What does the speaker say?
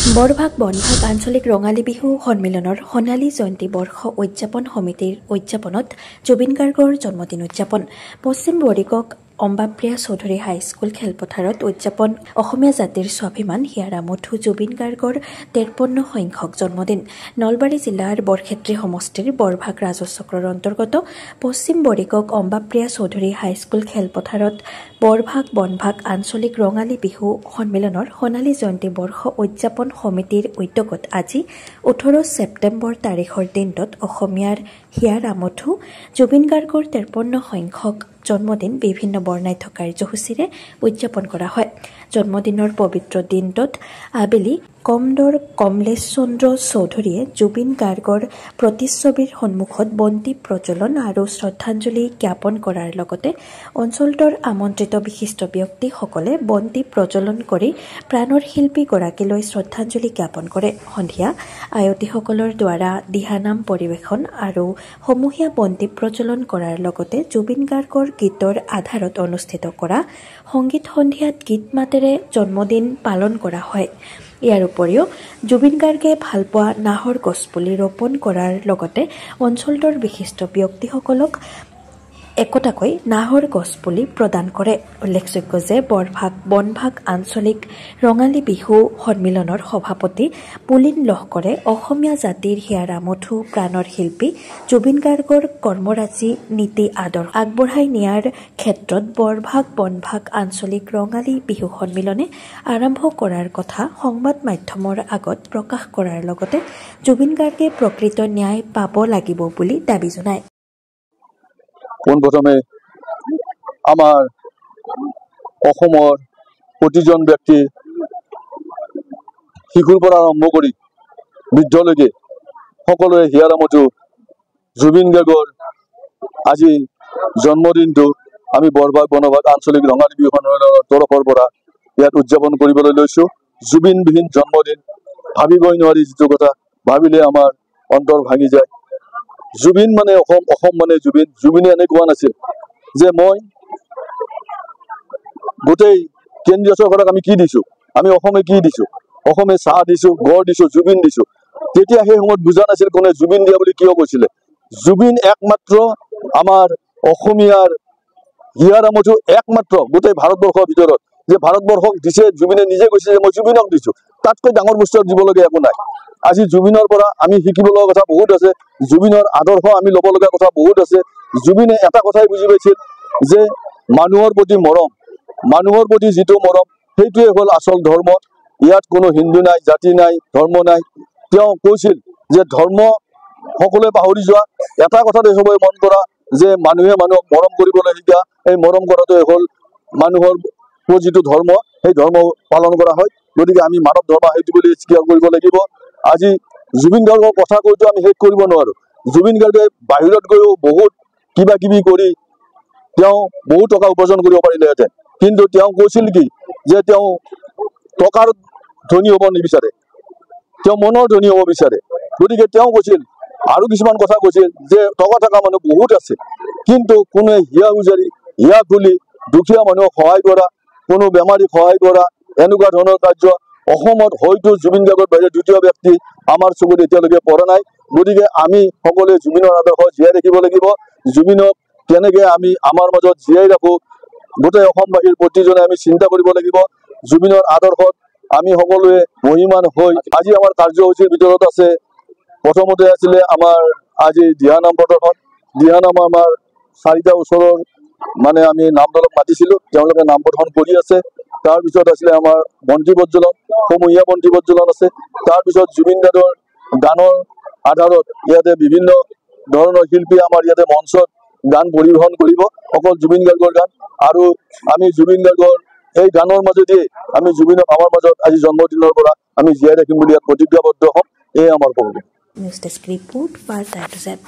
বৰভাগ বনভাগ আঞ্চলিক ৰঙালী বিহু সন্মিলনৰ সোণালী জয়ন্তী বৰ্ষ উদযাপন সমিতিৰ উদযাপনত জুবিন গাৰ্গৰ জন্মদিন উদযাপন পশ্চিম বৰিকক অম্বাপ্ৰিয়া চৌধুৰী হাইস্কুল খেলপথাৰত উদযাপন অসমীয়া জাতিৰ স্বাভিমান হিয়াৰা মঠু জুবিন গাৰ্গৰ 53 সংখ্যক জন্মদিন নলবাৰী জিলাৰ বৰক্ষেত্ৰী সমষ্টিৰ বৰভাগ ৰাজচক্ৰৰ অন্তৰ্গত পশ্চিম বৰিকক অম্বাপ্ৰিয়া চৌধুৰী হাইস্কুল খেলপথাৰত বৰভাগ বনভাগ আঞ্চলিক ৰঙালী বিহু সন্মিলনৰ সোণালী জয়ন্তী বৰ্ষ উদযাপন সমিতিৰ উদ্যোগত আজি 18 ছেপ্টেম্বৰ তাৰিখৰ দিনটোত অসমীয়াৰ হিয়াৰা মঠু জুবিন গাৰ্গৰ 53 সংখ্যক জন্মদিন বিভিন্ন বৰ্ণাঢ্য কাৰ্যসূচীৰে উদযাপন কৰা হয় জন্মদিনৰ পবিত্ৰ দিনটোত আবেলি কমদৰ কমলেশ চন্দ্ৰ চৌধুৰীয়ে জুবিন গাৰ্গৰ প্ৰতিচ্ছবিৰ সন্মুখত বন্তি প্ৰজ্বলন আৰু শ্ৰদ্ধাঞ্জলি জ্ঞাপন কৰাৰ লগতে অঞ্চলটোৰ আমন্ত্ৰিত বিশিষ্ট ব্যক্তিসকলে বন্তি প্ৰজ্বলন কৰি প্ৰাণৰ শিল্পীগৰাকীলৈ শ্ৰদ্ধাঞ্জলি জ্ঞাপন কৰে সন্ধিয়া আয়তীসকলৰ দ্বাৰা দিহানাম পৰিৱেশন আৰু সমূহীয়া বন্তি প্ৰজ্বলন কৰাৰ লগতে জুবিন গাৰ্গৰ গীতৰ আধাৰত অনুষ্ঠিত কৰা সংগীত সন্ধিয়াত গীত মাতেৰে জন্মদিন পালন কৰা হয় ইয়াৰ উপৰিও জুবিন গাৰ্গে ভালপোৱা নাহৰ গছপুলি ৰোপণ কৰাৰ লগতে অঞ্চলটোৰ বিশিষ্ট ব্যক্তিসকলক একোটাকৈ নাহৰ গছপুলি প্ৰদান কৰে উল্লেখযোগ্য যে বৰভাগ বনভাগ আঞ্চলিক ৰঙালী বিহু সন্মিলনৰ সভাপতি পুলিন লহকৰে অসমীয়া জাতিৰ হিয়াৰা মঠু প্ৰাণৰ শিল্পী জুবিন গাৰ্গৰ কৰ্মৰাজি নীতি আদৰ্শ আগবঢ়াই নিয়াৰ ক্ষেত্ৰত বৰভাগ বনভাগ আঞ্চলিক ৰঙালী বিহু সন্মিলনে আৰম্ভ কৰাৰ কথা সংবাদ মাধ্যমৰ আগত প্ৰকাশ কৰাৰ লগতে জুবিন গাৰ্গে প্ৰকৃত ন্যায় পাব লাগিব বুলি দাবী জনায় পোনপ্ৰথমে আমাৰ অসমৰ প্ৰতিজন ব্যক্তি শিশুৰ পৰা আৰম্ভ কৰি বৃদ্ধলৈকে সকলোৱে হিয়াৰা মঠু জুবিন গাৰ্গৰ আজি জন্মদিনটো আমি বৰভাগ বনভাগ আঞ্চলিক ৰঙালী বিহু সন্মিলনৰ তৰফৰ পৰা ইয়াত উদযাপন কৰিবলৈ লৈছোঁ জুবিনবিহীন জন্মদিন ভাবিবই নোৱাৰি যিটো কথা ভাবিলে আমাৰ অন্তৰ ভাঙি যায় জুবিন মানে অসম মানে জুবিনে এনে কোৱা নাছিল যে মই গোটেই কেন্দ্ৰীয় চৰকাৰক আমি কি দিছো আমি অসমে কি দিছো অসমে চাহ দিছো গড় দিছো জুবিন দিছো তেতিয়া সেই সময়ত বুজা নাছিল কোনে জুবিন দিয়া বুলি কিয় কৈছিলে জুবিন একমাত্ৰ আমাৰ অসমীয়াৰ হিয়াৰা মঠু একমাত্ৰ গোটেই ভাৰতবৰ্ষৰ ভিতৰত যে ভাৰতবৰ্ষক দিছে জুবিনে নিজে কৈছে যে মই জুবিনক দিছো তাতকৈ ডাঙৰ বস্তু দিবলগীয়া একো নাই আজি জুবিনৰ পৰা আমি শিকিব লগা কথা বহুত আছে জুবিনৰ আদৰ্শ আমি ল'ব লগা কথা বহুত আছে জুবিনে এটা কথাই বুজি পাইছিল যে মানুহৰ প্ৰতি মৰম মানুহৰ প্ৰতি যিটো মৰম সেইটোৱে হ'ল আচল ধৰ্ম ইয়াত কোনো হিন্দু নাই জাতি নাই ধৰ্ম নাই তেওঁ কৈছিল যে ধৰ্ম সকলোৱে পাহৰি যোৱা এটা কথাতে সবে মন কৰা যে মানুহে মানুহক মৰম কৰিবলৈ শিকা এই মৰম কৰাটোৱে হ'ল মানুহৰ যিটো ধৰ্ম সেই ধৰ্ম পালন কৰা হয় গতিকে আমি মানৱ ধৰ্ম সেইটো বুলি স্বীকাৰ কৰিব লাগিব আজি জুবিন গাৰ্গৰ কথা কৈতো আমি শেষ কৰিব নোৱাৰো জুবিন গাৰ্গে বাহিৰত গৈও বহুত কিবা কিবি কৰি তেওঁ বহুত টকা উপাৰ্জন কৰিব পাৰিলেহেঁতেন কিন্তু তেওঁ কৈছিল কি যে তেওঁ টকাৰ ধনী হ'ব নিবিচাৰে তেওঁ মনৰ ধনী হ'ব বিচাৰে গতিকে তেওঁ কৈছিল আৰু কিছুমান কথা কৈছিল যে টকা থকা মানুহ বহুত আছে কিন্তু কোনে হিয়া উজাৰি হিয়া খুলি দুখীয়া মানুহক সহায় কৰা কোনো বেমাৰীক সহায় কৰা এনেকুৱা ধৰণৰ কাৰ্য অসমত হয়তো জুবিন গাৰ্গৰ বাহিৰে দ্বিতীয় ব্যক্তি আমাৰ চকুত এতিয়ালৈকে পৰা নাই গতিকে আমি সকলোৱে জুবিনৰ আদৰ্শ জীয়াই ৰাখিব লাগিব জুবিনক কেনেকে আমি আমাৰ মাজত জীয়াই ৰাখো গোটেই অসমবাসীৰ প্ৰতিজনে আমি চিন্তা কৰিব লাগিব জুবিনৰ আদৰ্শত আমি সকলোৱে মহিমান হৈ আজি আমাৰ কাৰ্যসূচীৰ ভিতৰত আছে প্ৰথমতে আছিলে আমাৰ আজি দিহানাম প্ৰদৰ্শন দিহানাম আমাৰ 4টা ওচৰৰ মানে আমি নামদলক মাতিছিলো তেওঁলোকে নাম প্ৰদৰ্শন কৰি আছে তাৰপিছত আছিলে আমাৰ বন্তি প্ৰজ্বলন সমূহীয়া বন্তি প্ৰজ্বলন আছে তাৰপিছত জুবিন গাৰ্গৰ গানৰ আধাৰত ইয়াতে বিভিন্ন ধৰণৰ শিল্পী আমাৰ ইয়াতে মঞ্চত গান পৰিৱেশন কৰিব অকল জুবিন গাৰ্গৰ গান আৰু আমি জুবিন গাৰ্গৰ এই গানৰ মাজেদি আমি জুবিনক আমাৰ মাজত আজি জন্মদিনৰ পৰা আমি জীয়াই ৰাখিম বুলি ইয়াত প্ৰতিজ্ঞাবদ্ধ হ'ম এই আমাৰ কৰ্তব্য নিউজ ডেস্ক ৰিপোৰ্ট বাৰ্তা টু জেড